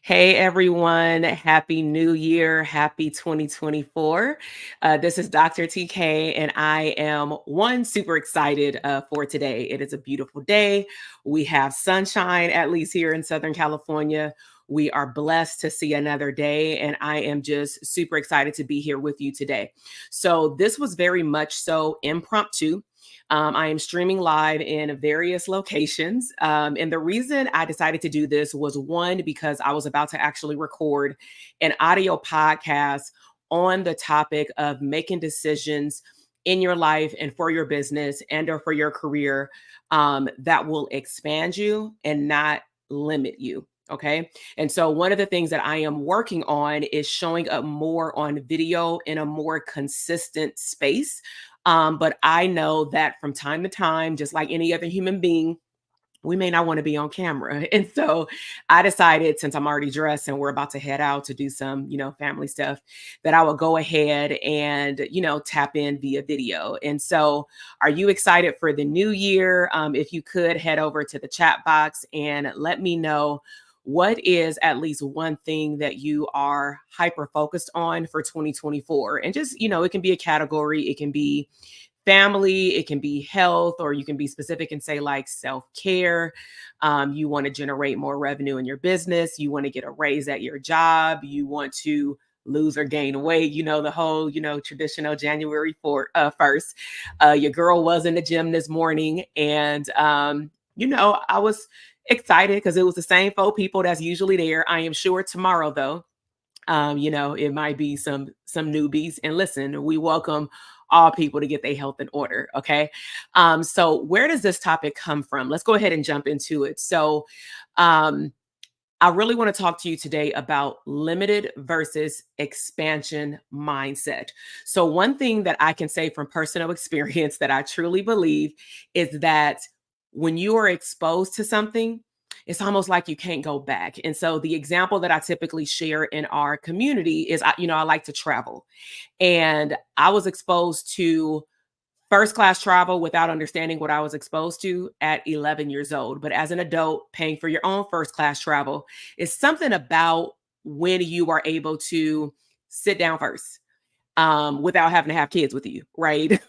Hey everyone, Happy New Year, Happy 2024. This is Dr. TK, and I am super excited for today. It is a beautiful day. We have sunshine, at least here in Southern California. We are blessed to see another day, and I am just super excited to be here with you today. So, this was very much so impromptu. I am streaming live in various locations. And the reason I decided to do this was one, because I was about to actually record an audio podcast on the topic of making decisions in your life and for your business and or for your career that will expand you and not limit you. Okay. And so one of the things that I am working on is showing up more on video in a more consistent space, but I know that from time to time, just like any other human being, we may not want to be on camera. And so I decided, since I'm already dressed and we're about to head out to do some, family stuff, that I would go ahead and, tap in via video. And so are you excited for the new year? If you could head over to the chat box and let me know what is at least one thing that you are hyper focused on for 2024. And just, it can be a category, it can be family, it can be health, or you can be specific and say like self-care. You want to generate more revenue in your business, you want to get a raise at your job, you want to lose or gain weight, the whole, traditional January 1st. Your girl was in the gym this morning, and I was excited because it was the same 4 people that's usually there. I am sure tomorrow though, it might be some newbies. And listen, we welcome all people to get their health in order. Okay. So where does this topic come from? Let's go ahead and jump into it. So um I really want to talk to you today about limited versus expansion mindset. So, one thing that I can say from personal experience that I truly believe is that when you are exposed to something, it's almost like you can't go back. And so, the example that I typically share in our community is, I like to travel, and I was exposed to first class travel without understanding what I was exposed to at 11 years old. But as an adult, paying for your own first class travel is something about when you are able to sit down first, without having to have kids with you, right?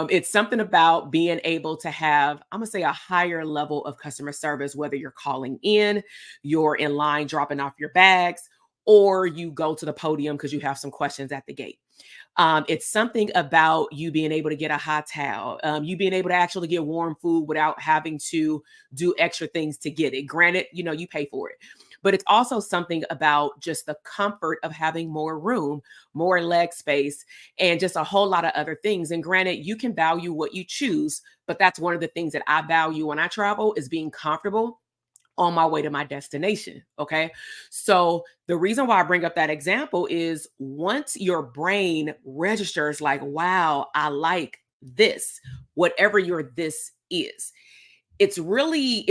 It's something about being able to have, I'm gonna say, a higher level of customer service, whether you're calling in, you're in line dropping off your bags, or you go to the podium because you have some questions at the gate. It's something about you being able to get a hot towel, you being able to actually get warm food without having to do extra things to get it. Granted, you pay for it, but it's also something about just the comfort of having more room, more leg space, and just a whole lot of other things. And granted, you can value what you choose, but that's one of the things that I value when I travel is being comfortable on my way to my destination. Okay. So the reason why I bring up that example is once your brain registers, like, wow, I like this, whatever your this is, it's really,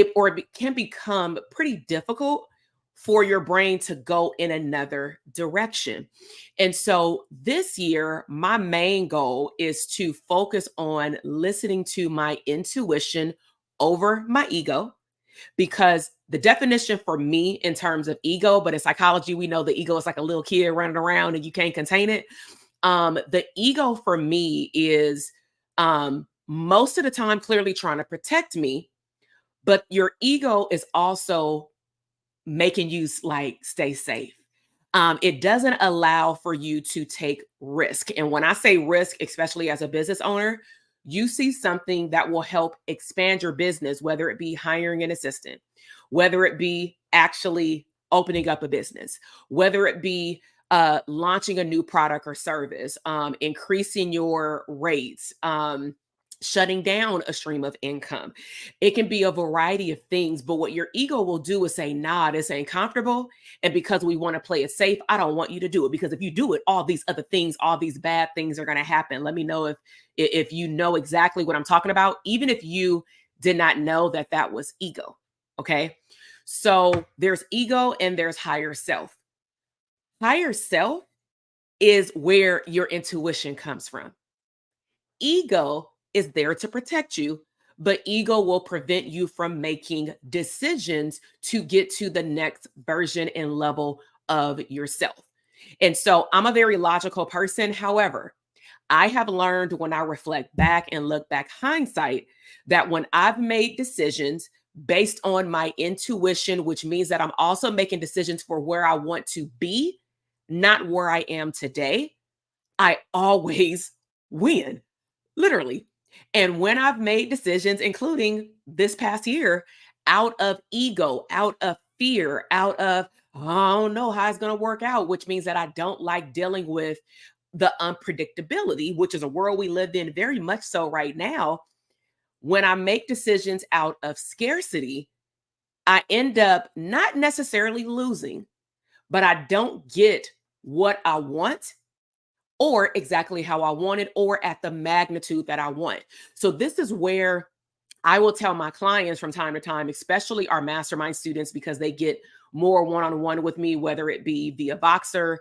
can become pretty difficult for your brain to go in another direction. And so this year, my main goal is to focus on listening to my intuition over my ego, because the definition for me in terms of ego, but in psychology, we know the ego is like a little kid running around and you can't contain it. The ego for me is most of the time clearly trying to protect me, but your ego is also making you like stay safe. It doesn't allow for you to take risk. And when I say risk, especially as a business owner, you see something that will help expand your business, whether it be hiring an assistant, whether it be actually opening up a business, whether it be launching a new product or service, increasing your rates, shutting down a stream of income. It can be a variety of things, but what your ego will do is say, nah, this ain't comfortable. And because we want to play it safe, I don't want you to do it. Because if you do it, all these other things, all these bad things are going to happen. Let me know if you know exactly what I'm talking about, even if you did not know that that was ego. Okay. So there's ego and there's higher self. Higher self is where your intuition comes from. Ego is there to protect you, but ego will prevent you from making decisions to get to the next version and level of yourself. And so I'm a very logical person. However, I have learned when I reflect back and look back hindsight that when I've made decisions based on my intuition, which means that I'm also making decisions for where I want to be, not where I am today, I always win, literally. And when I've made decisions, including this past year, out of ego, out of fear, out of, "Oh, I don't know how it's going to work out," which means that I don't like dealing with the unpredictability, which is a world we live in very much so right now. When I make decisions out of scarcity, I end up not necessarily losing, but I don't get what I want or exactly how I want it or at the magnitude that I want. So this is where I will tell my clients from time to time, especially our mastermind students, because they get more one-on-one with me, whether it be via Voxer,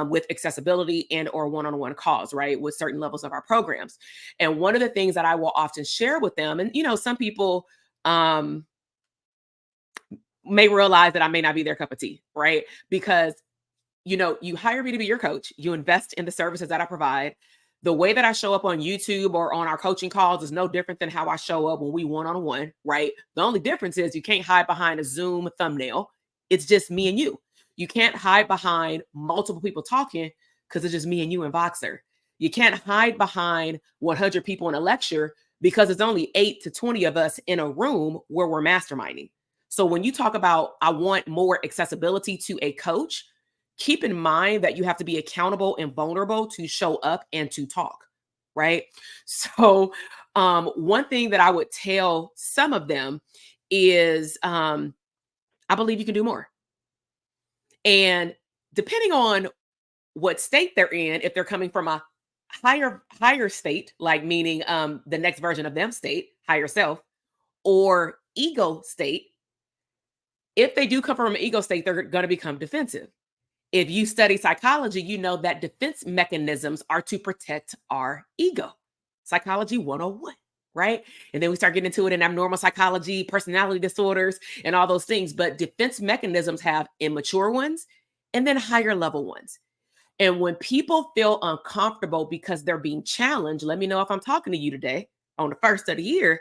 with accessibility and or one-on-one calls, right, with certain levels of our programs. And one of the things that I will often share with them, and some people may realize that I may not be their cup of tea, right? Because you hire me to be your coach. You invest in the services that I provide. The way that I show up on YouTube or on our coaching calls is no different than how I show up when we one-on-one, right? The only difference is you can't hide behind a Zoom thumbnail. It's just me and you. You can't hide behind multiple people talking because it's just me and you in Voxer. You can't hide behind 100 people in a lecture because it's only 8 to 20 of us in a room where we're masterminding. So when you talk about, I want more accessibility to a coach, keep in mind that you have to be accountable and vulnerable to show up and to talk, right? So, one thing that I would tell some of them is, I believe you can do more. And depending on what state they're in, if they're coming from a higher state, like meaning the next version of them state, higher self, or ego state, if they do come from an ego state, they're going to become defensive. If you study psychology, you know that defense mechanisms are to protect our ego. Psychology 101, right? And then we start getting into it in abnormal psychology, personality disorders, and all those things. But defense mechanisms have immature ones and then higher level ones. And when people feel uncomfortable because they're being challenged, let me know if I'm talking to you today on the first of the year.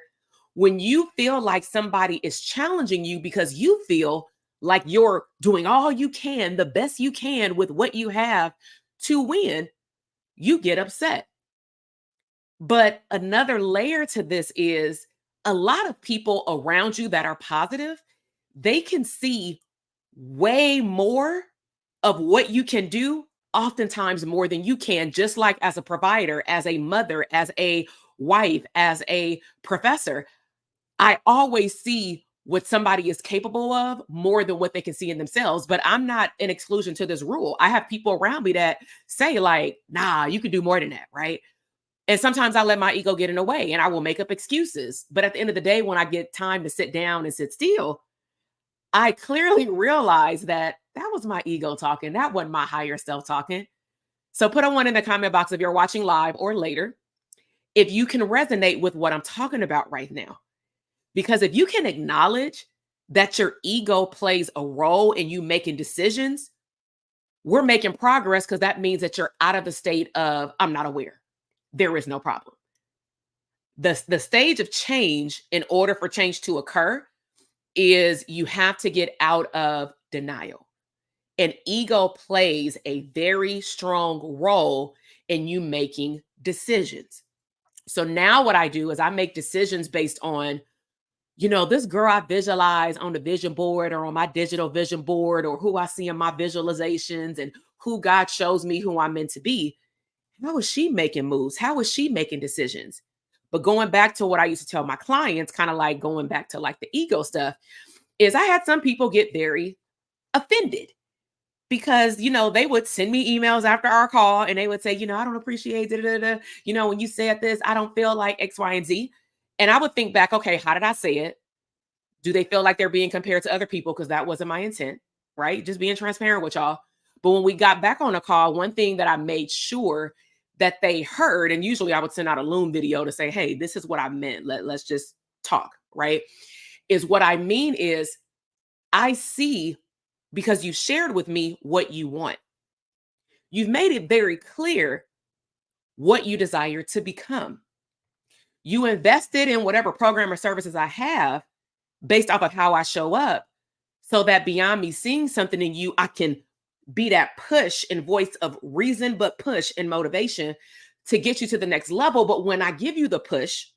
When you feel like somebody is challenging you because you feel like you're doing all you can, the best you can with what you have to win, you get upset. But another layer to this is a lot of people around you that are positive, they can see way more of what you can do, oftentimes more than you can, just like as a provider, as a mother, as a wife, as a professor. I always see what somebody is capable of more than what they can see in themselves. But I'm not an exclusion to this rule. I have people around me that say, like, nah, you can do more than that, right? And sometimes I let my ego get in the way and I will make up excuses. But at the end of the day, when I get time to sit down and sit still, I clearly realize that that was my ego talking. That wasn't my higher self talking. So put a one in the comment box if you're watching live or later, if you can resonate with what I'm talking about right now. Because if you can acknowledge that your ego plays a role in you making decisions, we're making progress because that means that you're out of the state of, I'm not aware. There is no problem. The stage of change, in order for change to occur, is you have to get out of denial. And ego plays a very strong role in you making decisions. So now what I do is I make decisions based on, this girl I visualize on the vision board or on my digital vision board, or who I see in my visualizations and who God shows me who I'm meant to be. How is she making moves? How is she making decisions? But going back to what I used to tell my clients, kind of like going back to like the ego stuff, is I had some people get very offended because, they would send me emails after our call and they would say, I don't appreciate it. When you said this, I don't feel like X, Y, and Z. And I would think back, okay, how did I say it? Do they feel like they're being compared to other people? Because that wasn't my intent, right? Just being transparent with y'all. But when we got back on the call, one thing that I made sure that they heard, and usually I would send out a Loom video to say, hey, this is what I meant. Let's just talk, right? Is what I mean is I see because you shared with me what you want. You've made it very clear what you desire to become. You invested in whatever program or services I have based off of how I show up so that beyond me seeing something in you, I can be that push and voice of reason, but push and motivation to get you to the next level. But when I give you the push,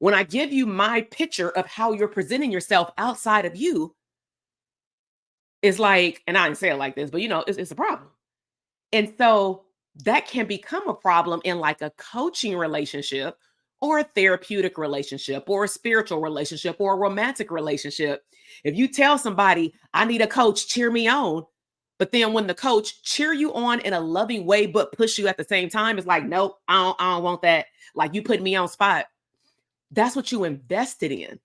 when I give you my picture of how you're presenting yourself outside of you, it's like, and I didn't say it like this, but it's a problem. And so that can become a problem in like a coaching relationship or a therapeutic relationship or a spiritual relationship or a romantic relationship. If you tell somebody, I need a coach, cheer me on, but then when the coach cheer you on in a loving way, but push you at the same time, it's like, nope, I don't want that. Like you put me on spot. That's what you invested in.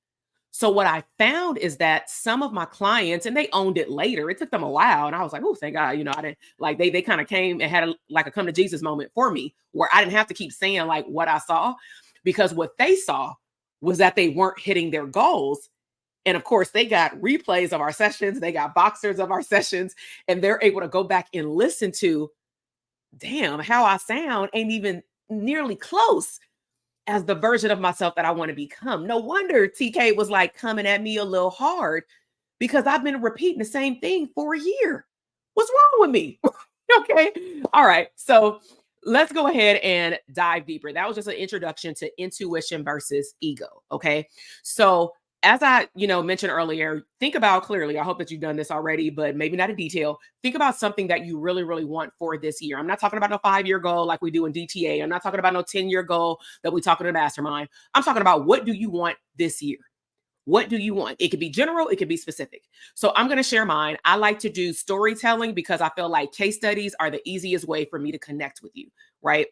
So what I found is that some of my clients, and they owned it later, it took them a while. And I was like, oh, thank God, I didn't like they kind of came and had like a come to Jesus moment for me where I didn't have to keep saying like what I saw, because what they saw was that they weren't hitting their goals. And of course, they got replays of our sessions, they got boxers of our sessions, and they're able to go back and listen to, damn, how I sound ain't even nearly close as the version of myself that I want to become. No wonder TK was like coming at me a little hard because I've been repeating the same thing for a year. What's wrong with me? Okay. All right. So let's go ahead and dive deeper. That was just an introduction to intuition versus ego. Okay. So as I, mentioned earlier, think about clearly. I hope that you've done this already, but maybe not in detail. Think about something that you really, really want for this year. I'm not talking about no 5-year goal like we do in DTA. I'm not talking about no 10-year goal that we talk in the mastermind. I'm talking about what do you want this year? What do you want? It could be general, it could be specific. So I'm going to share mine. I like to do storytelling because I feel like case studies are the easiest way for me to connect with you, right?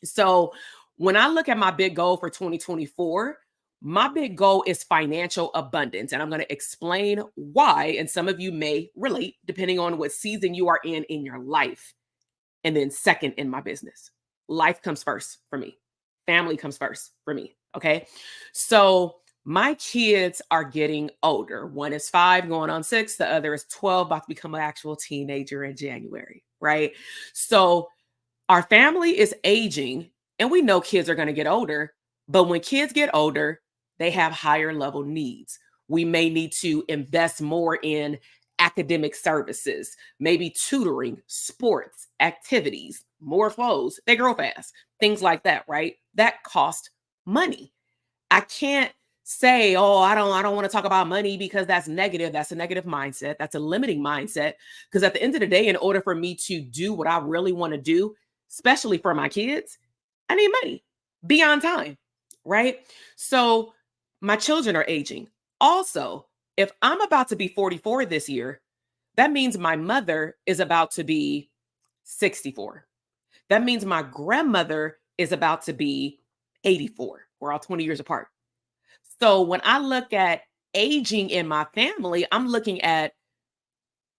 So when I look at my big goal for 2024, my big goal is financial abundance. And I'm going to explain why. And some of you may relate depending on what season you are in your life. And then second in my business, life comes first for me. Family comes first for me. Okay. So my kids are getting older. One is 5 going on 6. The other is 12, about to become an actual teenager in January. Right. So our family is aging and we know kids are going to get older, but when kids get older, they have higher level needs. We may need to invest more in academic services, maybe tutoring, sports, activities, more clothes. They grow fast, things like that, right? That cost money. I can't say, oh, I don't want to talk about money because that's negative. That's a negative mindset. That's a limiting mindset. Because at the end of the day, in order for me to do what I really want to do, especially for my kids, I need money beyond time, right? So my children are aging. Also, if I'm about to be 44 this year, that means my mother is about to be 64. That means my grandmother is about to be 84. We're all 20 years apart. So when I look at aging in my family, I'm looking at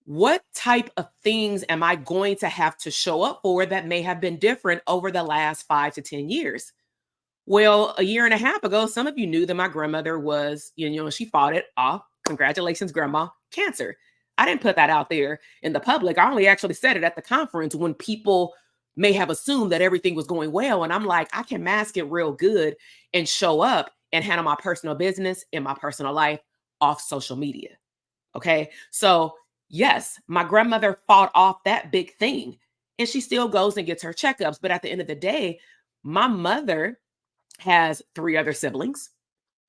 what type of things am I going to have to show up for that may have been different over the last 5 to 10 years. Well, a year and a half ago, some of you knew that my grandmother was, she fought it off. Congratulations, grandma, cancer. I didn't put that out there in the public. I only actually said it at the conference when people may have assumed that everything was going well. And I'm like, I can mask it real good and show up and handle my personal business in my personal life off social media. Okay. So yes, my grandmother fought off that big thing and she still goes and gets her checkups. But at the end of the day, my mother has 3 other siblings.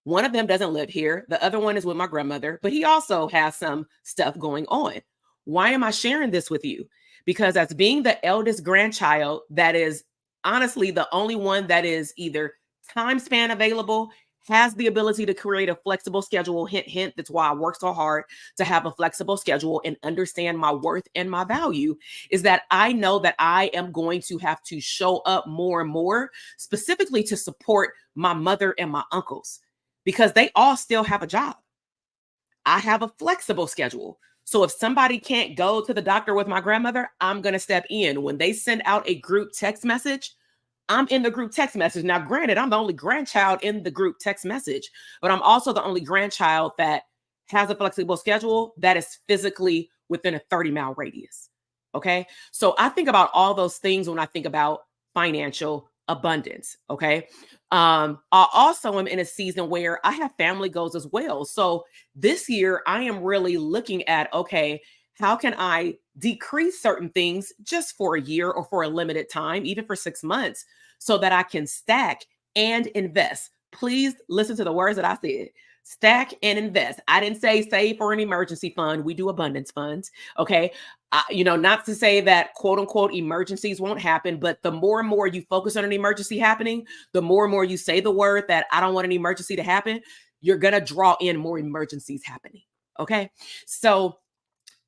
One of them doesn't live here. The other one is with my grandmother, but he also has some stuff going on. Why am I sharing this with you? Because as being the eldest grandchild, that is honestly the only one that is either time span available, has the ability to create a flexible schedule. Hint, hint. That's why I work so hard to have a flexible schedule and understand my worth and my value, is that I know that I am going to have to show up more and more, specifically to support my mother and my uncles, because they all still have a job. I have a flexible schedule. So if somebody can't go to the doctor with my grandmother, I'm going to step in. When they send out a group text message, I'm in the group text message. Now, granted, I'm the only grandchild in the group text message, but I'm also the only grandchild that has a flexible schedule that is physically within a 30-mile radius. Okay. So I think about all those things when I think about financial abundance. Okay. I also am in a season where I have family goals as well. So this year I am really looking at, okay, how can I decrease certain things just for a year or for a limited time, even for 6 months, so that I can stack and invest? Please listen to the words that I said. Stack and invest. I didn't say save for an emergency fund. We do abundance funds. Okay. Not to say that quote unquote emergencies won't happen, but the more and more you focus on an emergency happening, the more and more you say the word that I don't want an emergency to happen, you're going to draw in more emergencies happening. Okay. So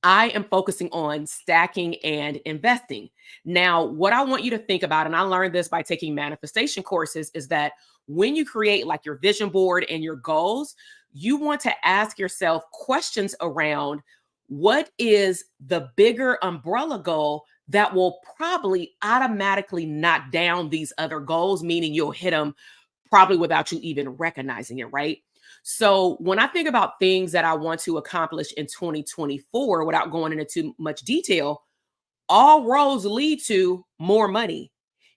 I am focusing on stacking and investing. Now, what I want you to think about, and I learned this by taking manifestation courses, is that when you create like your vision board and your goals, you want to ask yourself questions around what is the bigger umbrella goal that will probably automatically knock down these other goals, meaning you'll hit them probably without you even recognizing it, right? So when I think about things that I want to accomplish in 2024, without going into too much detail, all roads lead to more money.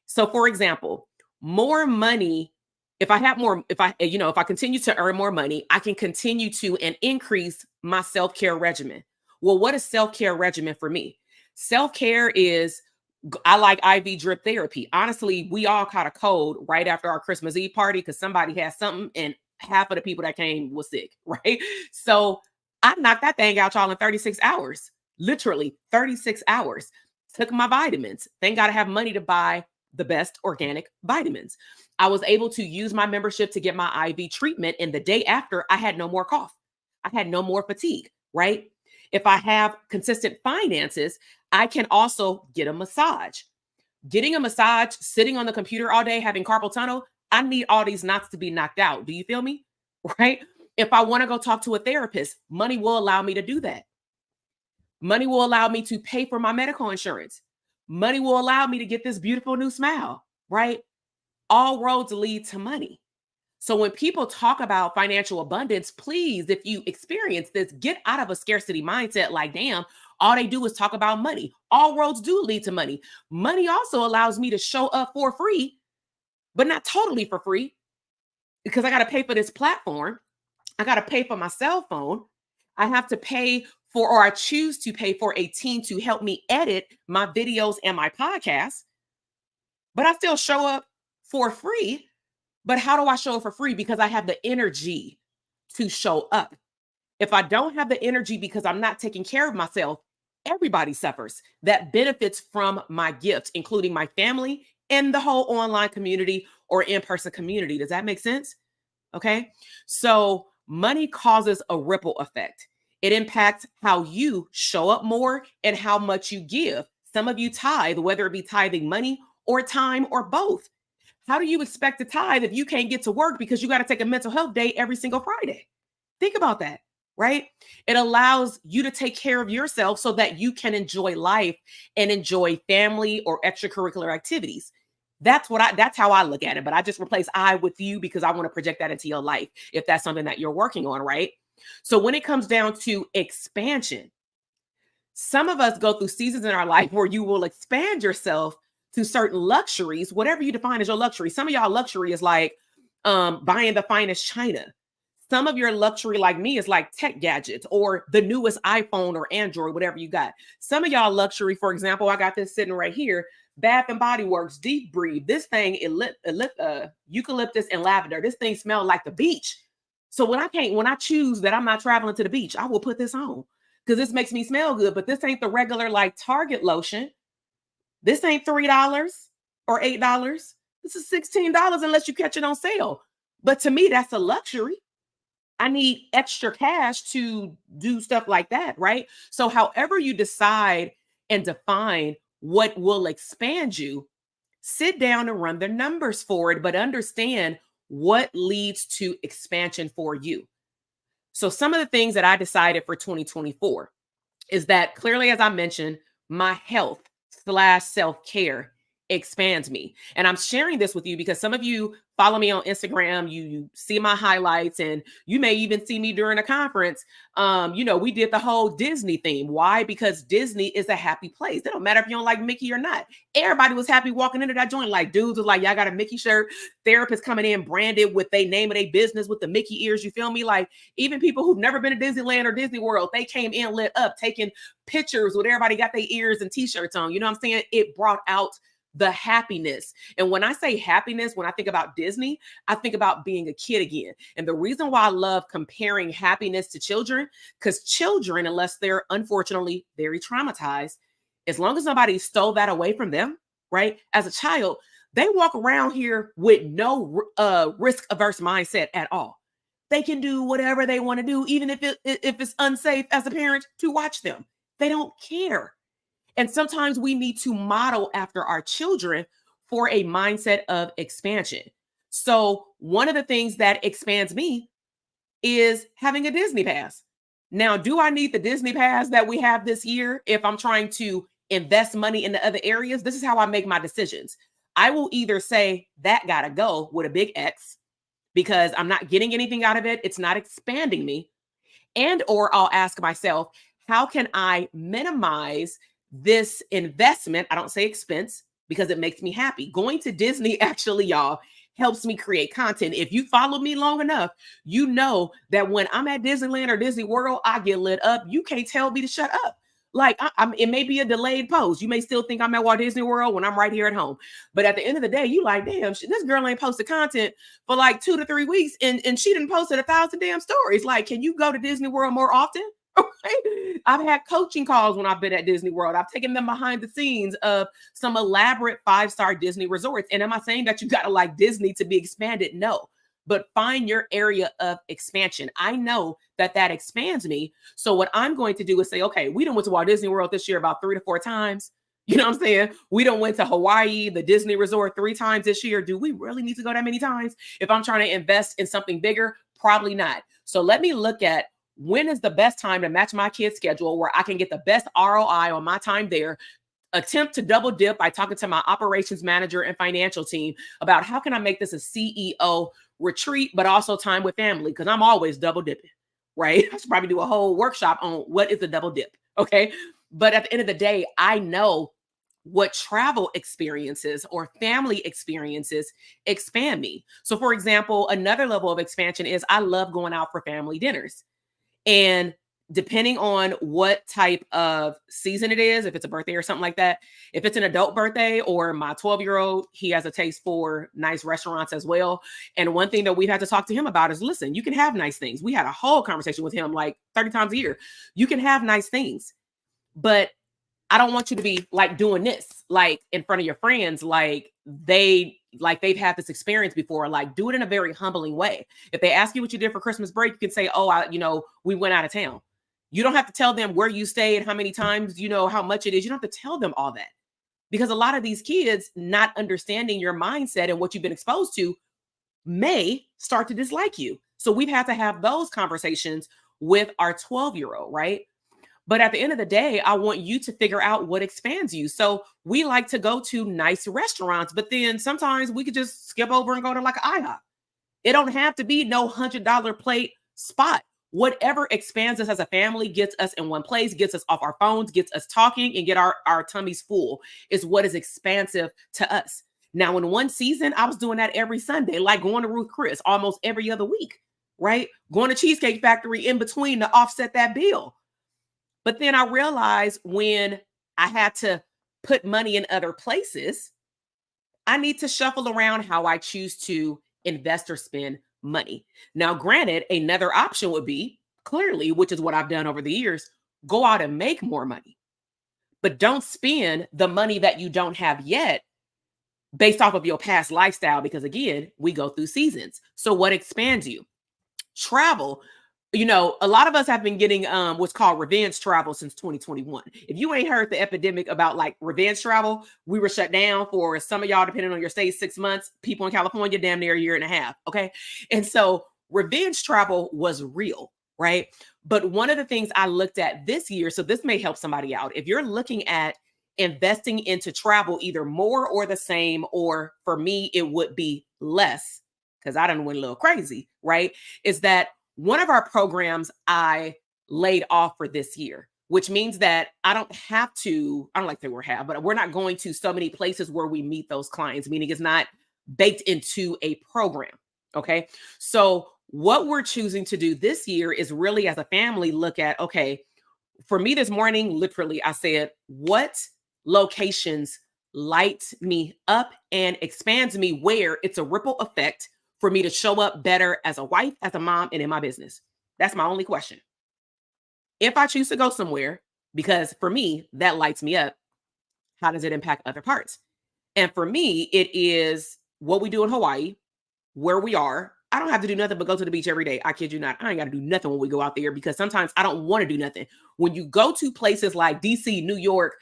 So for example, more money, if I have more, if I continue to earn more money, I can continue to and increase my self-care regimen. Well, what is self-care regimen for me? Self-care is I like IV drip therapy. Honestly, we all caught a cold right after our Christmas Eve party because somebody had something and half of the people that came was sick, right? So I knocked that thing out, y'all, in 36 hours. Literally 36 hours. Took my vitamins. Thank God I have money to buy the best organic vitamins. I was able to use my membership to get my IV treatment, and the day after, I had no more cough. I had no more fatigue, right? If I have consistent finances, I can also get a massage. Getting a massage, sitting on the computer all day, having carpal tunnel, I need all these knots to be knocked out. Do you feel me? Right? If I want to go talk to a therapist, money will allow me to do that. Money will allow me to pay for my medical insurance. Money will allow me to get this beautiful new smile, right? All roads lead to money. So when people talk about financial abundance, please, if you experience this, get out of a scarcity mindset like, damn, all they do is talk about money. All roads do lead to money. Money also allows me to show up for free, but not totally for free because I got to pay for this platform. I got to pay for my cell phone. I have to pay for, or I choose to pay for a team to help me edit my videos and my podcast, but I still show up for free. But how do I show up for free? Because I have the energy to show up. If I don't have the energy because I'm not taking care of myself, everybody suffers that benefits from my gifts, including my family and the whole online community or in-person community. Does that make sense? Okay. So money causes a ripple effect. It impacts how you show up more and how much you give. Some of you tithe, whether it be tithing money or time or both. How do you expect to tithe if you can't get to work because you got to take a mental health day every single Friday? Think about that, right? It allows you to take care of yourself so that you can enjoy life and enjoy family or extracurricular activities. That's how I look at it. But I just replace I with you because I want to project that into your life if that's something that you're working on, right? So when it comes down to expansion, some of us go through seasons in our life where you will expand yourself to certain luxuries, whatever you define as your luxury. Some of y'all luxury is like buying the finest china. Some of your luxury, like me, is like tech gadgets or the newest iPhone or Android, whatever you got. Some of y'all luxury, for example, I got this sitting right here, Bath and Body Works Deep Breathe. This thing, eucalyptus and lavender. This thing smells like the beach. So when I choose that I'm not traveling to the beach, I will put this on because this makes me smell good. But this ain't the regular like Target lotion. This ain't $3 or $8. This is $16 unless you catch it on sale. But to me, that's a luxury. I need extra cash to do stuff like that, right? So, however you decide and define what will expand you, sit down and run the numbers for it, but understand what leads to expansion for you. So, some of the things that I decided for 2024 is that clearly, as I mentioned, my health/self care expands me. And I'm sharing this with you because some of you follow me on Instagram, you see my highlights, and you may even see me during a conference. We did the whole Disney theme. Why? Because Disney is a happy place. It don't matter if you don't like Mickey or not. Everybody was happy walking into that joint. Like dudes was like, y'all got a Mickey shirt. Therapists coming in branded with they name of their business with the Mickey ears. You feel me? Like even people who've never been to Disneyland or Disney World, they came in lit up, taking pictures with everybody got their ears and t-shirts on. You know what I'm saying? It brought out the happiness. And when I say happiness, when I think about Disney, I think about being a kid again. And the reason why I love comparing happiness to children, because children, unless they're unfortunately very traumatized, as long as nobody stole that away from them, right? As a child, they walk around here with no risk averse mindset at all. They can do whatever they want to do, even if it's unsafe as a parent to watch them. They don't care. And sometimes we need to model after our children for a mindset of expansion. So one of the things that expands me is having a Disney pass. Now, do I need the Disney pass that we have this year if I'm trying to invest money in the other areas? This is how I make my decisions. I will either say that gotta go with a big X because I'm not getting anything out of it. It's not expanding me. And or I'll ask myself, how can I minimize this investment? I don't say expense because it makes me happy. Going to Disney actually, y'all, helps me create content. If you follow me long enough, you know that when I'm at Disneyland or Disney World, I get lit up. You can't tell me to shut up. Like it may be a delayed post. You may still think I'm at Walt Disney World when I'm right here at home. But at the end of the day, you like, damn, this girl ain't posted content for like 2 to 3 weeks and she didn't posted 1,000 damn stories. Like, can you go to Disney World more often? Okay. I've had coaching calls when I've been at Disney World. I've taken them behind the scenes of some elaborate 5-star Disney resorts. And am I saying that you got to like Disney to be expanded? No. But find your area of expansion. I know that expands me. So what I'm going to do is say, okay, we done went to Walt Disney World this year about 3 to 4 times. You know what I'm saying? We done went to Hawaii, the Disney resort 3 times this year. Do we really need to go that many times? If I'm trying to invest in something bigger, probably not. So let me look at when is the best time to match my kid's schedule where I can get the best ROI on my time there. Attempt to double dip by talking to my operations manager and financial team about how can I make this a CEO retreat, but also time with family, because I'm always double dipping, right? I should probably do a whole workshop on what is a double dip, okay? But at the end of the day, I know what travel experiences or family experiences expand me. So for example, another level of expansion is I love going out for family dinners. And depending on what type of season it is, if it's a birthday or something like that, if it's an adult birthday or my 12-year-old, he has a taste for nice restaurants as well. And one thing that we've had to talk to him about is, listen, you can have nice things. We had a whole conversation with him like 30 times a year. You can have nice things, but I don't want you to be like doing this, like in front of your friends, like they've had this experience before. Like, do it in a very humbling way. If they ask you what you did for Christmas break, you can say, oh, we went out of town. You don't have to tell them where you stayed, how many times, how much it is. You don't have to tell them all that, because a lot of these kids not understanding your mindset and what you've been exposed to may start to dislike you. So we've had to have those conversations with our 12-year-old, right? But at the end of the day, I want you to figure out what expands you. So we like to go to nice restaurants, but then sometimes we could just skip over and go to like an IHOP. It don't have to be no $100 plate spot. Whatever expands us as a family, gets us in one place, gets us off our phones, gets us talking and get our tummies full is what is expansive to us. Now, in one season, I was doing that every Sunday, like going to Ruth Chris almost every other week, right? Going to Cheesecake Factory in between to offset that bill. But then I realized when I had to put money in other places, I need to shuffle around how I choose to invest or spend money. Now, granted, another option would be clearly, which is what I've done over the years, go out and make more money, but don't spend the money that you don't have yet based off of your past lifestyle, because again, we go through seasons. So what expands you? Travel. A lot of us have been getting what's called revenge travel since 2021. If you ain't heard the epidemic about like revenge travel, we were shut down for some of y'all, depending on your state, 6 months. People in California, damn near a year and a half. Okay. And so revenge travel was real, right? But one of the things I looked at this year, so this may help somebody out. If you're looking at investing into travel either more or the same, or for me, it would be less because I done went a little crazy, right? Is that one of our programs I laid off for this year, which means that I don't have to, I don't like the word have, but we're not going to so many places where we meet those clients, meaning it's not baked into a program. Okay. So what we're choosing to do this year is really as a family look at, okay, for me this morning, literally, I said, what locations light me up and expands me where it's a ripple effect for me to show up better as a wife, as a mom, and in my business? That's my only question. If I choose to go somewhere, because for me, that lights me up, how does it impact other parts? And for me, it is what we do in Hawaii, where we are. I don't have to do nothing but go to the beach every day. I kid you not. I ain't got to do nothing when we go out there because sometimes I don't want to do nothing. When you go to places like DC, New York,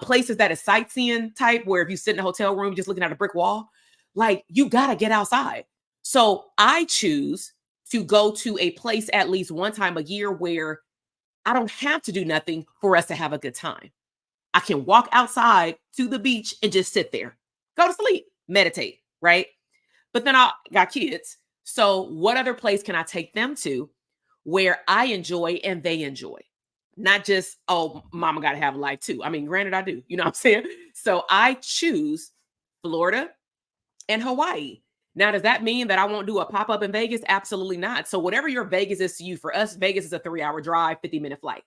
places that is sightseeing type, where if you sit in a hotel room just looking at a brick wall, like you got to get outside. So I choose to go to a place at least one time a year where I don't have to do nothing for us to have a good time. I can walk outside to the beach and just sit there, go to sleep, meditate, right? But then I got kids. So what other place can I take them to where I enjoy and they enjoy? Not just, oh, mama got to have a life too. I mean, granted, I do. You know what I'm saying? So I choose Florida and Hawaii. Now, does that mean that I won't do a pop-up in Vegas? Absolutely not. So whatever your Vegas is to you, for us, Vegas is a 3-hour drive, 50-minute flight.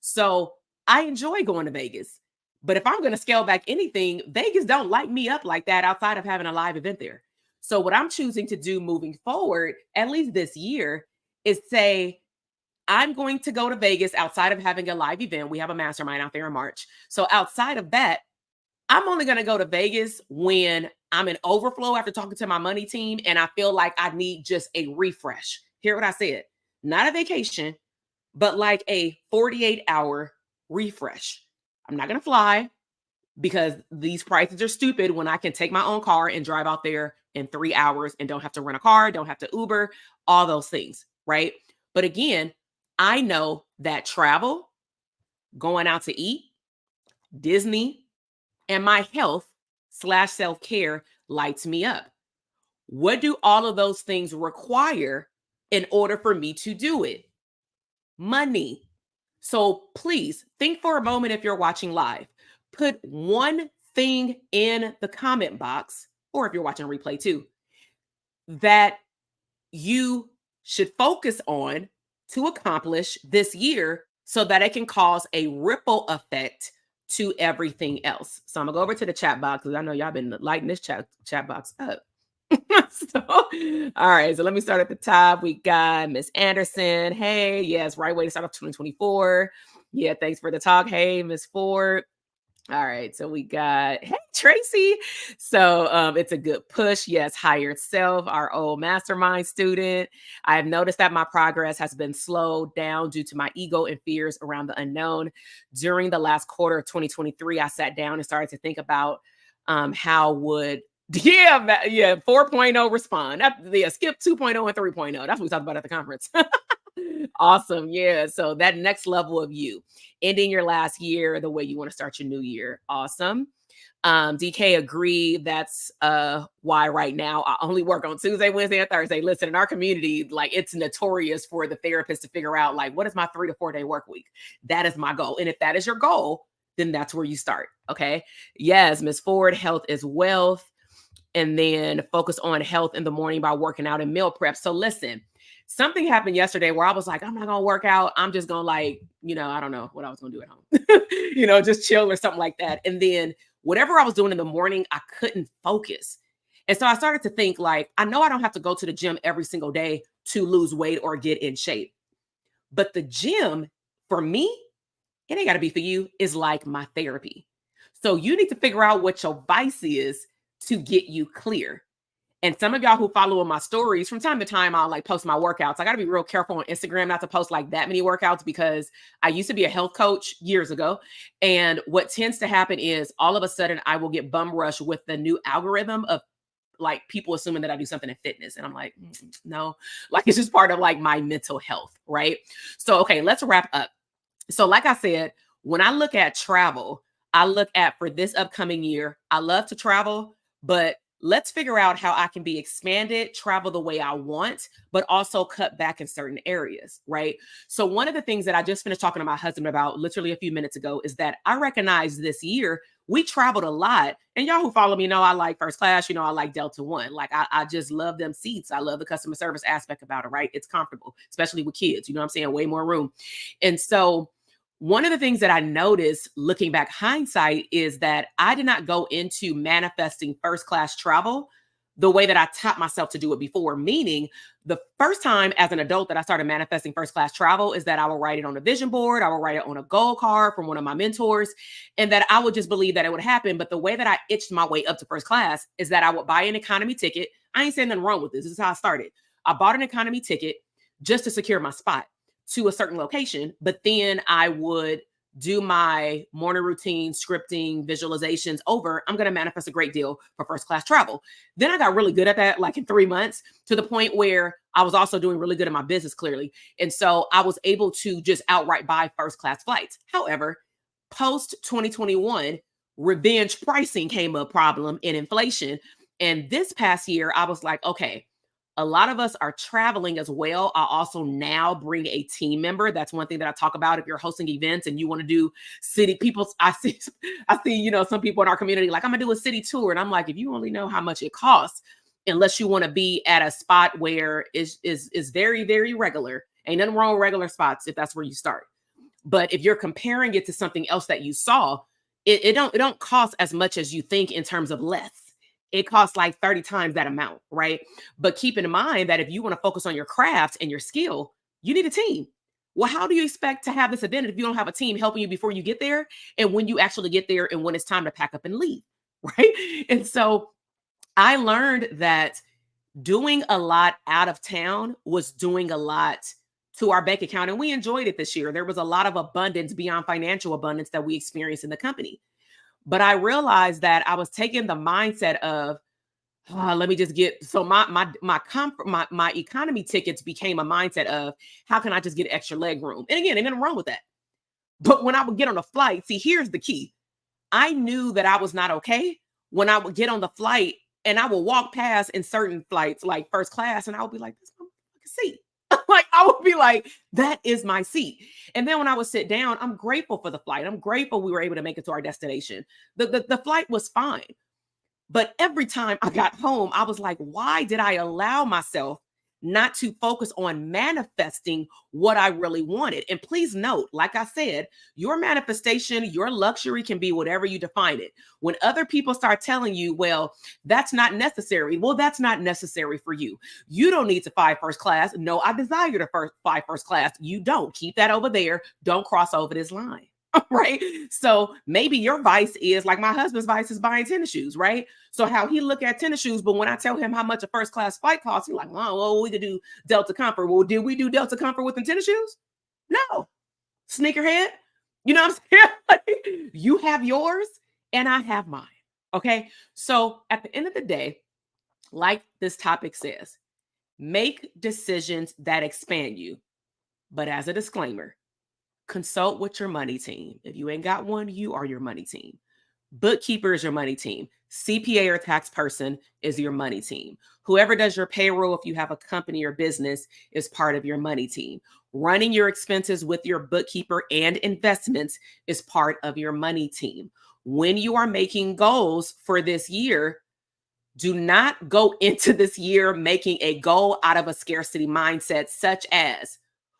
So I enjoy going to Vegas. But if I'm going to scale back anything, Vegas don't light me up like that outside of having a live event there. So what I'm choosing to do moving forward, at least this year, is say, I'm going to go to Vegas outside of having a live event. We have a mastermind out there in March. So outside of that, I'm only going to go to Vegas when I'm in overflow after talking to my money team and I feel like I need just a refresh. Hear what I said? Not a vacation, but like a 48-hour refresh. I'm not going to fly because these prices are stupid when I can take my own car and drive out there in 3 hours and don't have to rent a car, don't have to Uber, all those things, right? But again, I know that travel, going out to eat, Disney, and my health/self-care lights me up. What do all of those things require in order for me to do it? Money. So please think for a moment if you're watching live. Put one thing in the comment box, or if you're watching replay too, that you should focus on to accomplish this year so that it can cause a ripple effect to everything else. So I'm gonna go over to the chat box because I know y'all been lighting this chat box up. So, all right, so let me start at the top. We got Miss Anderson. Hey, yes, right way to start off 2024. Yeah, thanks for the talk. Hey, Miss Ford. All right, so we got, hey, Tracy. So it's a good push. Yes, hired self, our old mastermind student. I've noticed that my progress has been slowed down due to my ego and fears around the unknown. During the last quarter of 2023, I sat down and started to think about how would, yeah, 4.0 respond. Skip 2.0 and 3.0. That's what we talked about at the conference. Awesome. Yeah. So that next level of you, ending your last year the way you want to start your new year. Awesome. DK agree. That's why right now I only work on Tuesday, Wednesday, and Thursday. Listen, in our community, like it's notorious for the therapist to figure out like, what is my 3 to 4 day work week? That is my goal. And if that is your goal, then that's where you start. Okay. Yes, Miss Ford, health is wealth. And then focus on health in the morning by working out and meal prep. So listen, something happened yesterday where I was like, I'm not going to work out. I'm just going to like, I don't know what I was going to do at home, just chill or something like that. And then whatever I was doing in the morning, I couldn't focus. And so I started to think like, I know I don't have to go to the gym every single day to lose weight or get in shape. But the gym for me, it ain't got to be for you, is like my therapy. So you need to figure out what your vice is to get you clear. And some of y'all who follow my stories, from time to time, I'll like post my workouts. I got to be real careful on Instagram not to post like that many workouts because I used to be a health coach years ago. And what tends to happen is all of a sudden I will get bum rushed with the new algorithm of like people assuming that I do something in fitness. And I'm like, no, like it's just part of like my mental health. Right. So, okay, let's wrap up. So like I said, when I look at travel, I look at for this upcoming year, I love to travel, but let's figure out how I can be expanded, travel the way I want, but also cut back in certain areas, right? So, one of the things that I just finished talking to my husband about literally a few minutes ago is that I recognize this year we traveled a lot. And y'all who follow me know I like first class, I like Delta One. Like, I just love them seats. I love the customer service aspect about it, right? It's comfortable, especially with kids. You know what I'm saying? Way more room. And so, one of the things that I noticed looking back hindsight is that I did not go into manifesting first class travel the way that I taught myself to do it before. Meaning, the first time as an adult that I started manifesting first class travel is that I will write it on a vision board, I will write it on a goal card from one of my mentors, and that I would just believe that it would happen. But the way that I itched my way up to first class is that I would buy an economy ticket. I ain't saying nothing wrong with this. This is how I started. I bought an economy ticket just to secure my spot to a certain location, but then I would do my morning routine, scripting, visualizations over. I'm going to manifest a great deal for first class travel. Then I got really good at that, like in 3 months, to the point where I was also doing really good in my business, clearly. And so I was able to just outright buy first class flights. However, post 2021, revenge pricing came a problem in inflation. And this past year, I was like, okay, a lot of us are traveling as well. I also now bring a team member. That's one thing that I talk about. If you're hosting events and you want to do city people, I see, some people in our community, like, I'm gonna do a city tour. And I'm like, if you only know how much it costs, unless you want to be at a spot where is very, very regular. Ain't nothing wrong with regular spots if that's where you start. But if you're comparing it to something else that you saw, it don't cost as much as you think in terms of less. It costs like 30 times that amount, right? But keep in mind that if you want to focus on your craft and your skill, you need a team. Well, how do you expect to have this event if you don't have a team helping you before you get there and when you actually get there and when it's time to pack up and leave, right? And so I learned that doing a lot out of town was doing a lot to our bank account. And we enjoyed it this year. There was a lot of abundance beyond financial abundance that we experienced in the company. But I realized that I was taking the mindset of, let me just get so my comfort, my economy tickets became a mindset of how can I just get extra leg room? And again, ain't nothing wrong with that. But when I would get on a flight, see, here's the key. I knew that I was not okay when I would get on the flight and I would walk past in certain flights, like first class, and I would be like, this is my fucking seat. Like, I would be like, that is my seat. And then when I would sit down, I'm grateful for the flight. I'm grateful we were able to make it to our destination. The flight was fine. But every time I got home, I was like, why did I allow myself not to focus on manifesting what I really wanted? And please note, like I said, your manifestation, your luxury can be whatever you define it. When other people start telling you, well, that's not necessary. Well, that's not necessary for you. You don't need to fly first class. No, I desire to fly first class. You don't. Keep that over there. Don't cross over this line. Right. So maybe your vice is like my husband's vice is buying tennis shoes, right? So how he look at tennis shoes, but when I tell him how much a first class flight costs, he's like, oh, well, we could do Delta Comfort. Well, did we do Delta Comfort with the tennis shoes? No. Sneakerhead. You know what I'm saying? Like, you have yours and I have mine. Okay. So at the end of the day, like this topic says, make decisions that expand you. But as a disclaimer, consult with your money team. If you ain't got one, you are your money team. Bookkeeper is your money team. CPA or tax person is your money team. Whoever does your payroll, if you have a company or business, is part of your money team. Running your expenses with your bookkeeper and investments is part of your money team. When you are making goals for this year, do not go into this year making a goal out of a scarcity mindset, such as,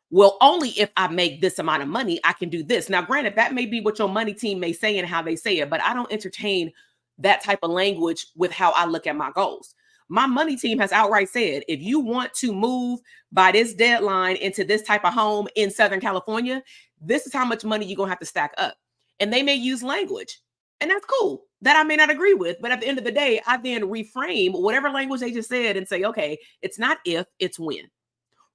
well, only if I make this amount of money, I can do this. Now, granted, that may be what your money team may say and how they say it, but I don't entertain that type of language with how I look at my goals. My money team has outright said, if you want to move by this deadline into this type of home in Southern California, this is how much money you're going to have to stack up. And they may use language, and that's cool, that I may not agree with. But at the end of the day, I then reframe whatever language they just said and say, okay, it's not if, it's when.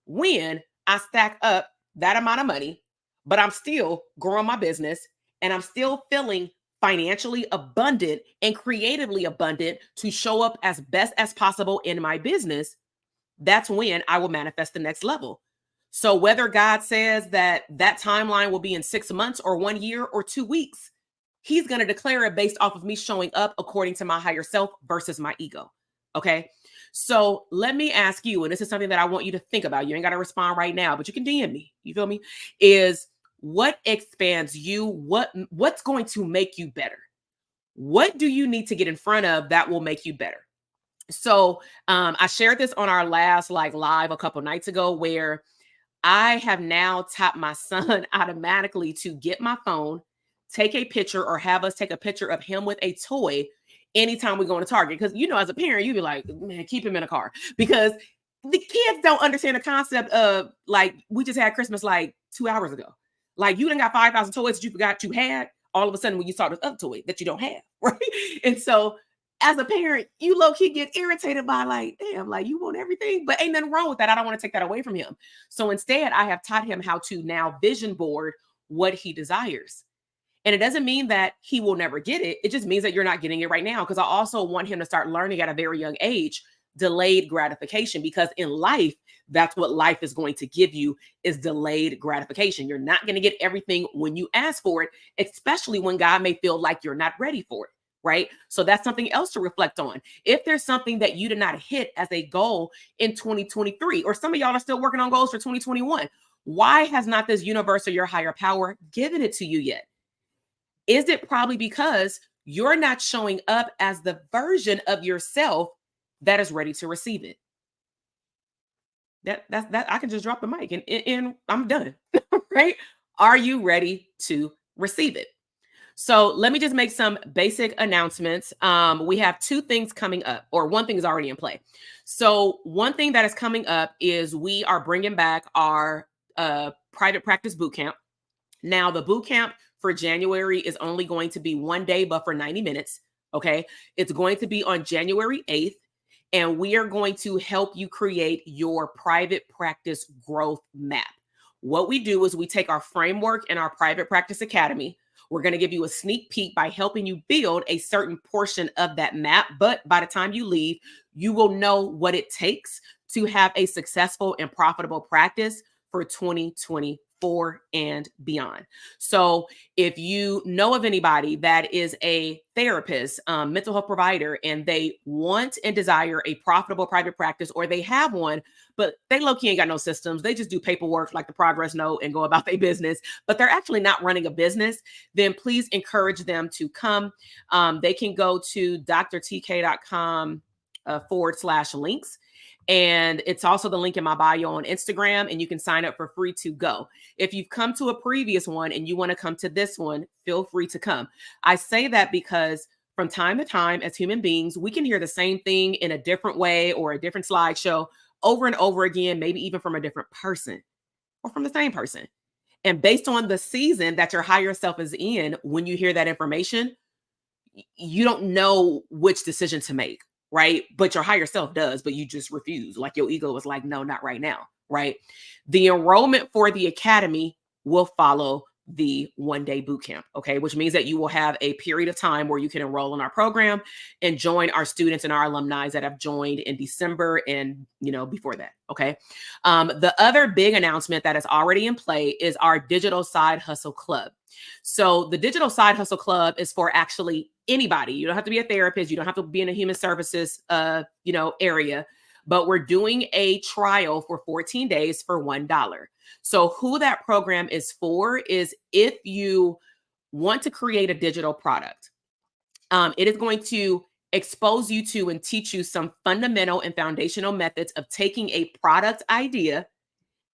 When I stack up that amount of money, but I'm still growing my business and I'm still feeling financially abundant and creatively abundant to show up as best as possible in my business, that's when I will manifest the next level. So whether God says that that timeline will be in 6 months or 1 year or 2 weeks, He's going to declare it based off of me showing up according to my higher self versus my ego. Okay. So let me ask you, and this is something that I want you to think about. You ain't got to respond right now, but you can DM me. You feel me? Is what expands you? What's going to make you better? What do you need to get in front of that will make you better? So I shared this on our last live a couple nights ago, where I have now taught my son automatically to get my phone, take a picture, or have us take a picture of him with a toy anytime we go into Target. Because, as a parent, you'd be like, man, keep him in a car. Because the kids don't understand the concept of, we just had Christmas 2 hours ago. You done got 5,000 toys that you forgot you had all of a sudden when you saw this other toy that you don't have, right? And so as a parent, you low-key get irritated by damn, you want everything, but ain't nothing wrong with that. I don't want to take that away from him. So instead, I have taught him how to now vision board what he desires. And it doesn't mean that he will never get it. It just means that you're not getting it right now. Because I also want him to start learning at a very young age, delayed gratification, because in life, that's what life is going to give you, is delayed gratification. You're not going to get everything when you ask for it, especially when God may feel like you're not ready for it. Right? So that's something else to reflect on. If there's something that you did not hit as a goal in 2023, or some of y'all are still working on goals for 2021, why has not this universe or your higher power given it to you yet? Is it probably because you're not showing up as the version of yourself that is ready to receive it? That I can just drop the mic and I'm done, right? Are you ready to receive it? So let me just make some basic announcements. We have two things coming up, or one thing is already in play. So one thing that is coming up is we are bringing back our private practice bootcamp. Now, the bootcamp for January is only going to be one day, but for 90 minutes. Okay. It's going to be on January 8th. And we are going to help you create your private practice growth map. What we do is we take our framework in our private practice academy. We're going to give you a sneak peek by helping you build a certain portion of that map. But by the time you leave, you will know what it takes to have a successful and profitable practice for 2024 and beyond. So if you know of anybody that is a therapist, mental health provider, and they want and desire a profitable private practice, or they have one, but they low-key ain't got no systems, they just do paperwork like the progress note and go about their business, but they're actually not running a business, then please encourage them to come. They can go to drtk.com /links. And it's also the link in my bio on Instagram, and you can sign up for free to go. If you've come to a previous one and you want to come to this one, feel free to come. I say that because from time to time, as human beings, we can hear the same thing in a different way or a different slideshow over and over again, maybe even from a different person or from the same person. And based on the season that your higher self is in, when you hear that information, you don't know which decision to make. Right? But your higher self does, but you just refuse. Like your ego is like, no, not right now. Right? The enrollment for the academy will follow the one-day boot camp. Okay. Which means that you will have a period of time where you can enroll in our program and join our students and our alumni that have joined in December and, before that. Okay. The other big announcement that is already in play is our Digital Side Hustle Club. So the Digital Side Hustle Club is for actually anybody. You don't have to be a therapist. You don't have to be in a human services, area, but we're doing a trial for 14 days for $1. So who that program is for is if you want to create a digital product. It is going to expose you to and teach you some fundamental and foundational methods of taking a product idea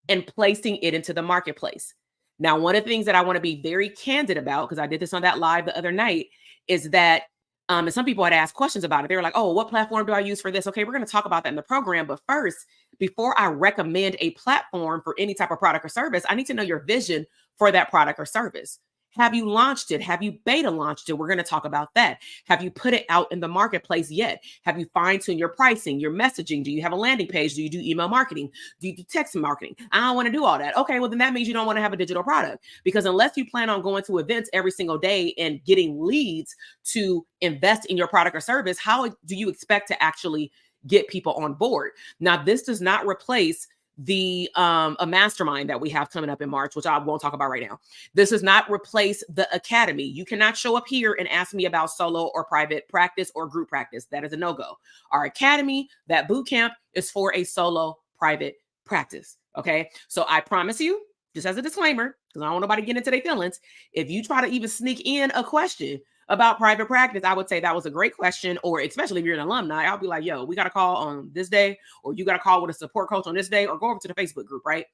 and placing it into the marketplace. Now, one of the things that I want to be very candid about, because I did this on that live the other night, is that, and some people had asked questions about it. They were like, oh, what platform do I use for this? Okay, we're going to talk about that in the program. But first, before I recommend a platform for any type of product or service, I need to know your vision for that product or service. Have you launched it? Have you beta launched it? We're going to talk about that. Have you put it out in the marketplace yet? Have you fine-tuned your pricing, your messaging? Do you have a landing page? Do you do email marketing? Do you do text marketing? I don't want to do all that. Okay, well, then that means you don't want to have a digital product, because unless you plan on going to events every single day and getting leads to invest in your product or service, how do you expect to actually get people on board? Now, this does not replace a mastermind that we have coming up in March, which I won't talk about right now. This does not replace the academy. You cannot show up here and ask me about solo or private practice or group practice. That is a no-go. Our academy, that boot camp, is for a solo private practice. Okay. So I promise you, just as a disclaimer, because I don't want nobody getting into their feelings, if you try to even sneak in a question about private practice, I would say that was a great question. Or especially if you're an alumni, I'll be like, yo, we got to call on this day, or you got to call with a support coach on this day, or go over to the Facebook group, right?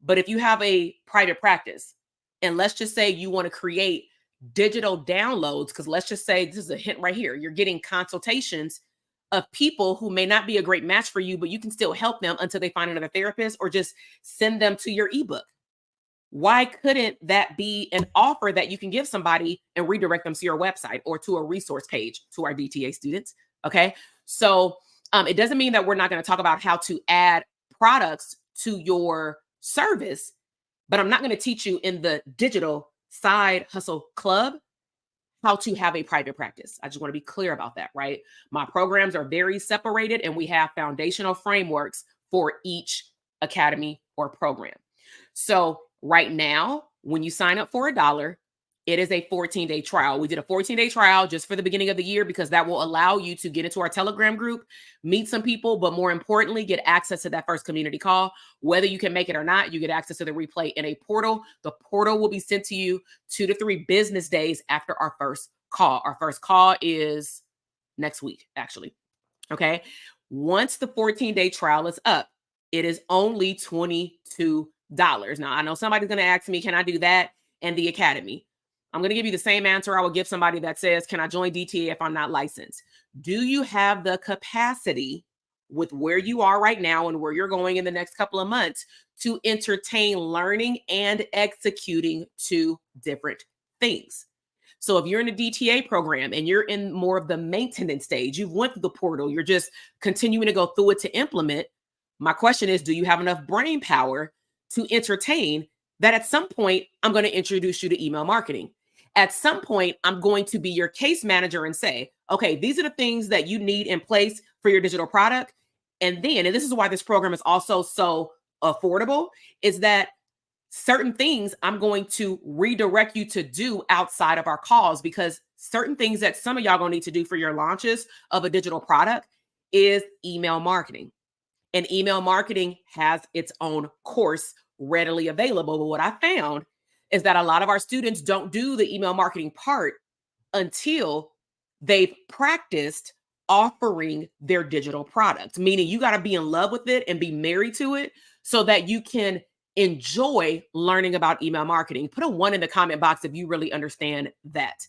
But if you have a private practice, and let's just say you want to create digital downloads, because let's just say this is a hint right here, you're getting consultations of people who may not be a great match for you, but you can still help them until they find another therapist, or just send them to your ebook. Why couldn't that be an offer that you can give somebody and redirect them to your website or to a resource page to our DTA students? Okay. So it doesn't mean that we're not going to talk about how to add products to your service, but I'm not going to teach you in the digital side hustle club how to have a private practice. I just want to be clear about that, right? My programs are very separated, and we have foundational frameworks for each academy or program. So right now, when you sign up for $1, it is a 14-day trial. We did a 14-day trial just for the beginning of the year because that will allow you to get into our Telegram group, meet some people, but more importantly, get access to that first community call. Whether you can make it or not, you get access to the replay in a portal. The portal will be sent to you 2 to 3 business days after our first call. Our first call is next week, actually. Okay. Once the 14-day trial is up, it is only $22. Now, I know somebody's going to ask me, can I do that and the academy? I'm going to give you the same answer I would give somebody that says, can I join DTA if I'm not licensed? Do you have the capacity with where you are right now and where you're going in the next couple of months to entertain learning and executing 2 different things? So if you're in a DTA program and you're in more of the maintenance stage, you've went through the portal, you're just continuing to go through it to implement. My question is, do you have enough brain power to entertain that at some point I'm going to introduce you to email marketing? At some point, I'm going to be your case manager and say, okay, these are the things that you need in place for your digital product. And this is why this program is also so affordable, is that certain things I'm going to redirect you to do outside of our calls, because certain things that some of y'all gonna need to do for your launches of a digital product is email marketing. And email marketing has its own course readily available. But what I found is that a lot of our students don't do the email marketing part until they've practiced offering their digital products, meaning you got to be in love with it and be married to it so that you can enjoy learning about email marketing. Put a 1 in the comment box if you really understand that.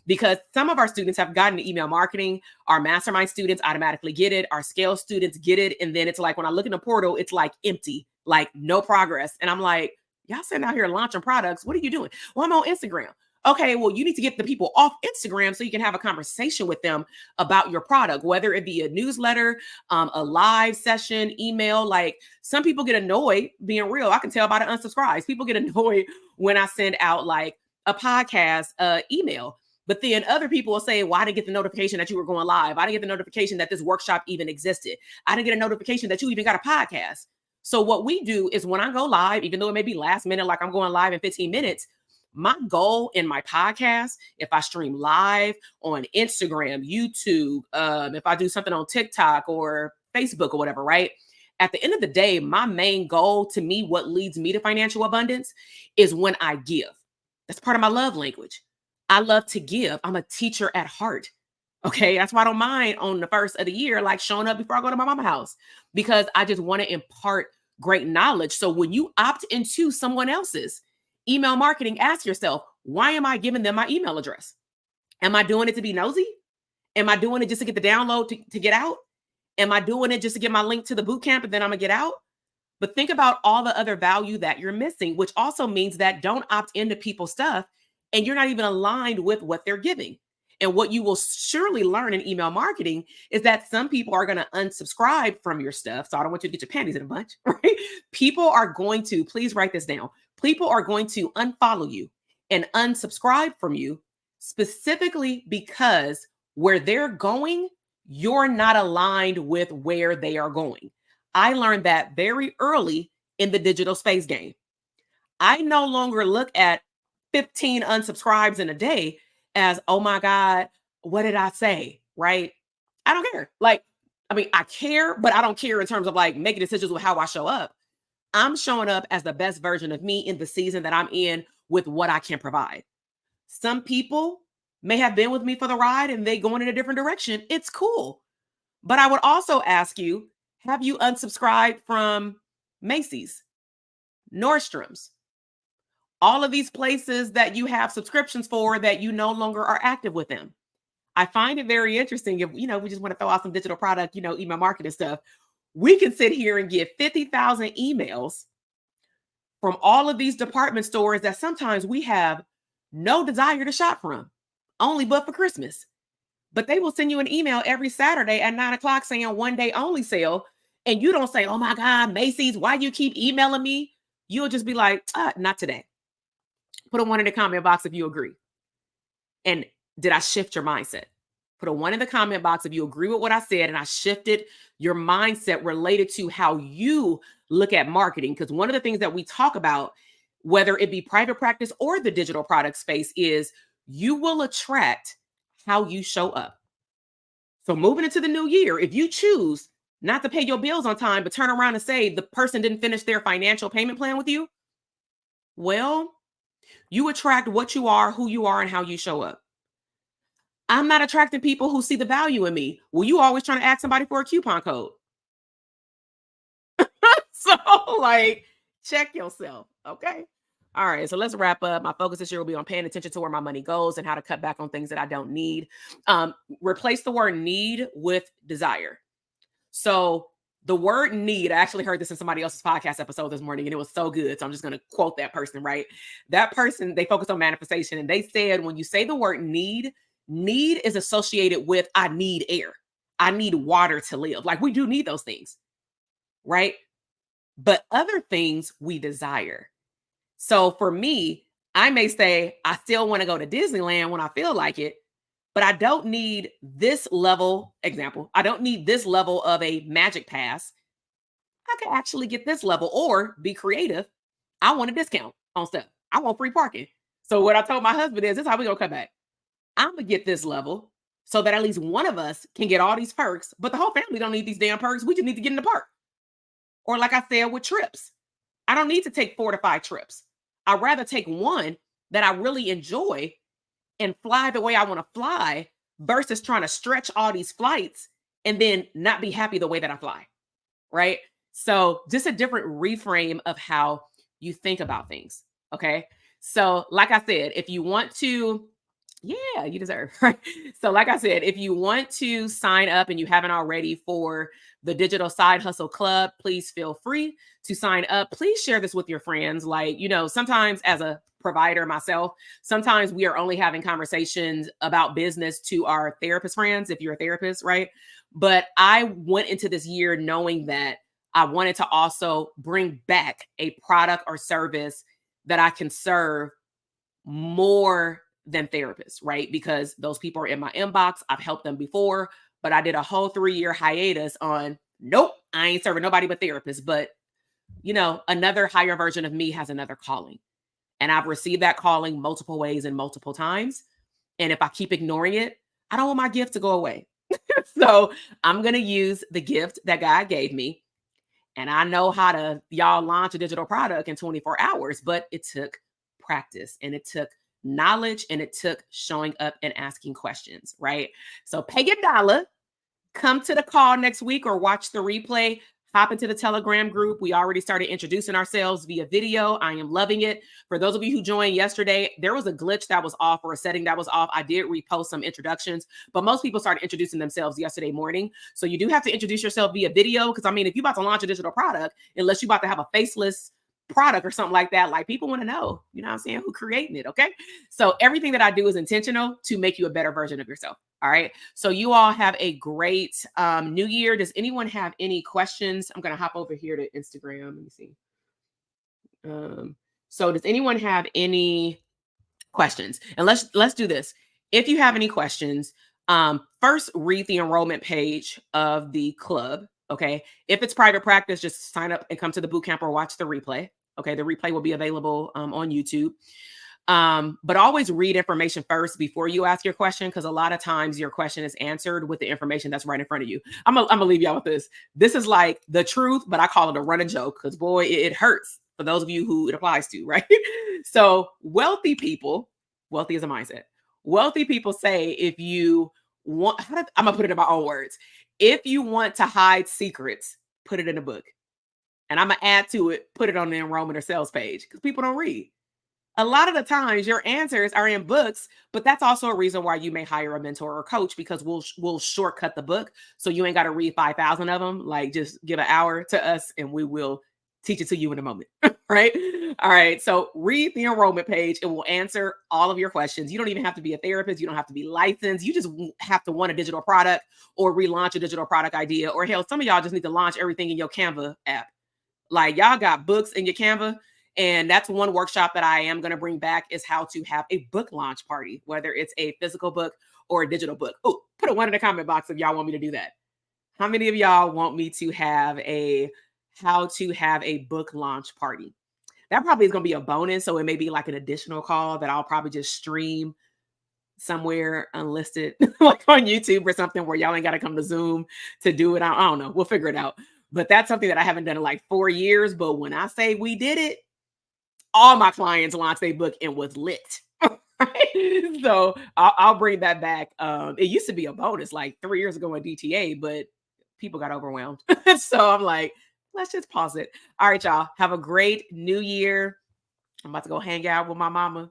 Because some of our students have gotten to email marketing. Our mastermind students automatically get it. Our scale students get it. And then it's like, when I look in the portal, it's like empty, like no progress. And I'm like, y'all sitting out here launching products. What are you doing? Well, I'm on Instagram. Okay, well, you need to get the people off Instagram so you can have a conversation with them about your product, whether it be a newsletter, a live session, email. Like, some people get annoyed, being real. I can tell by the unsubscribes. People get annoyed when I send out like a podcast email. But then other people will say, well, I didn't get the notification that you were going live. I didn't get the notification that this workshop even existed. I didn't get a notification that you even got a podcast. So what we do is, when I go live, even though it may be last minute, like I'm going live in 15 minutes, my goal in my podcast, if I stream live on Instagram, YouTube, if I do something on TikTok or Facebook or whatever, right? At the end of the day, my main goal, to me, what leads me to financial abundance, is when I give. That's part of my love language. I love to give. I'm a teacher at heart. Okay. That's why I don't mind on the first of the year, like showing up before I go to my mama's house, because I just want to impart great knowledge. So when you opt into someone else's email marketing, ask yourself, why am I giving them my email address? Am I doing it to be nosy? Am I doing it just to get the download to get out? Am I doing it just to get my link to the boot camp and then I'm gonna get out? But think about all the other value that you're missing, which also means that don't opt into people's stuff and you're not even aligned with what they're giving. And what you will surely learn in email marketing is that some people are going to unsubscribe from your stuff. So I don't want you to get your panties in a bunch, right? People are going to, please write this down. People are going to unfollow you and unsubscribe from you specifically because where they're going, you're not aligned with where they are going. I learned that very early in the digital space game. I no longer look at 15 unsubscribes in a day as, oh my God, what did I say? Right? I don't care. Like, I mean, I care, but I don't care in terms of like making decisions with how I show up. I'm showing up as the best version of me in the season that I'm in with what I can provide. Some people may have been with me for the ride and they going in a different direction. It's cool. But I would also ask you, have you unsubscribed from Macy's, Nordstrom's, all of these places that you have subscriptions for that you no longer are active with them? I find it very interesting if, we just want to throw out some digital product, email marketing stuff. We can sit here and get 50,000 emails from all of these department stores that sometimes we have no desire to shop from, only but for Christmas. But they will send you an email every Saturday at 9 o'clock saying one day only sale. And you don't say, oh my God, Macy's, why you keep emailing me? You'll just be like, not today. Put a one in the comment box if you agree. And did I shift your mindset? Put a one in the comment box if you agree with what I said and I shifted your mindset related to how you look at marketing. Because one of the things that we talk about, whether it be private practice or the digital product space, is you will attract how you show up. So moving into the new year, if you choose not to pay your bills on time, but turn around and say the person didn't finish their financial payment plan with you, well, you attract what you are, who you are, and how you show up. I'm not attracting people who see the value in me. Well, you always trying to ask somebody for a coupon code. So, like, check yourself. Okay. All right. So let's wrap up. My focus this year will be on paying attention to where my money goes and how to cut back on things that I don't need. Replace the word need with desire. So the word need, I actually heard this in somebody else's podcast episode this morning and it was so good. So I'm just going to quote that person, right? That person, they focus on manifestation and they said, when you say the word need is associated with, I need air. I need water to live. Like we do need those things, right? But other things we desire. So for me, I may say, I still want to go to Disneyland when I feel like it, but I don't need this level, example, I don't need this level of a magic pass. I can actually get this level or be creative. I want a discount on stuff. I want free parking. So what I told my husband is, this is how we gonna come back. I'm gonna get this level so that at least one of us can get all these perks, but the whole family don't need these damn perks. We just need to get in the park. Or like I said with trips, I don't need to take 4 to 5 trips. I'd rather take one that I really enjoy and fly the way I want to fly versus trying to stretch all these flights and then not be happy the way that I fly. Right. So just a different reframe of how you think about things. Okay. So, like I said, if you want to, yeah, you deserve. Right. So, like I said, if you want to sign up and you haven't already for the Digital Side Hustle Club, please feel free to sign up. Please share this with your friends. Like, sometimes as a provider myself, sometimes we are only having conversations about business to our therapist friends, if you're a therapist, right? But I went into this year knowing that I wanted to also bring back a product or service that I can serve more than therapists, right? Because those people are in my inbox. I've helped them before, but I did a whole 3-year hiatus on, nope, I ain't serving nobody but therapists. But, another higher version of me has another calling. And I've received that calling multiple ways and multiple times. And if I keep ignoring it, I don't want my gift to go away. So I'm going to use the gift that God gave me. And I know how to, y'all, launch a digital product in 24 hours, but it took practice and it took knowledge and it took showing up and asking questions, right? So pay your dollar, come to the call next week or watch the replay. Hop into the Telegram group. We already started introducing ourselves via video. I am loving it. For those of you who joined yesterday, there was a glitch that was off or a setting that was off. I did repost some introductions, but most people started introducing themselves yesterday morning. So you do have to introduce yourself via video. Because if you're about to launch a digital product, unless you're about to have a faceless product or something like that, like people want to know, who creating it. Okay. So everything that I do is intentional to make you a better version of yourself. All right. So you all have a great new year. Does anyone have any questions? I'm going to hop over here to Instagram. Let me see. So does anyone have any questions? And let's do this. If you have any questions, first read the enrollment page of the club. Okay. If it's private practice, just sign up and come to the boot camp or watch the replay. Okay. The replay will be available on YouTube. But always read information first before you ask your question, because a lot of times your question is answered with the information that's right in front of you. I'm gonna leave y'all with this. This is like the truth, but I call it a running joke because boy, it hurts for those of you who it applies to, right? So wealthy people, wealthy is a mindset. Wealthy people say if you want, I'm gonna put it in my own words. If you want to hide secrets, put it in a book. And I'm gonna add to it, put it on the enrollment or sales page because people don't read. A lot of the times your answers are in books, but that's also a reason why you may hire a mentor or coach, because we'll shortcut the book so you ain't got to read 5,000 of them. Like, just give an hour to us and we will teach it to you in a moment. Right? All right. So read the enrollment page. It will answer all of your questions. You don't even have to be a therapist. You don't have to be licensed. You just have to want a digital product or relaunch a digital product idea. Or hell, some of y'all just need to launch everything in your Canva app. Like, y'all got books in your Canva. And that's one workshop that I am going to bring back, is how to have a book launch party, whether it's a physical book or a digital book. Oh, put a one in the comment box if y'all want me to do that. How many of y'all want me to have a how to have a book launch party? That probably is going to be a bonus. So it may be like an additional call that I'll probably just stream somewhere unlisted, like on YouTube or something, where y'all ain't got to come to Zoom to do it. I don't know. We'll figure it out. But that's something that I haven't done in like 4 years. But when I say we did it, all my clients launched their book and was lit. Right? So I'll bring that back. It used to be a bonus like 3 years ago in DTA, but people got overwhelmed. So I'm like, let's just pause it. All right, y'all. Have a great new year. I'm about to go hang out with my mama.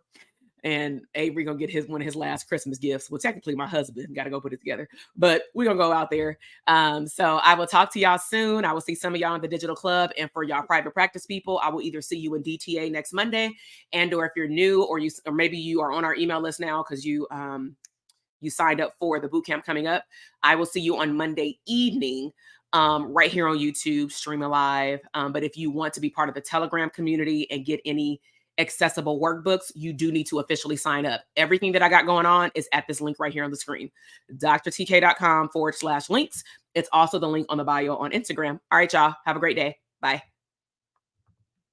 And Avery gonna get one of his last Christmas gifts. Well, technically my husband, got to go put it together, but we're gonna go out there. So I will talk to y'all soon. I will see some of y'all in the digital club, and for y'all private practice people, I will either see you in DTA next Monday, and or if you're new, or maybe you are on our email list now because you signed up for the boot camp coming up, I will see you on Monday evening, right here on YouTube, streaming live. But if you want to be part of the Telegram community and get any accessible workbooks, you do need to officially sign up. Everything that I got going on is at this link right here on the screen, drtk.com/links. It's also the link on the bio on Instagram. All right, y'all. Have a great day. Bye.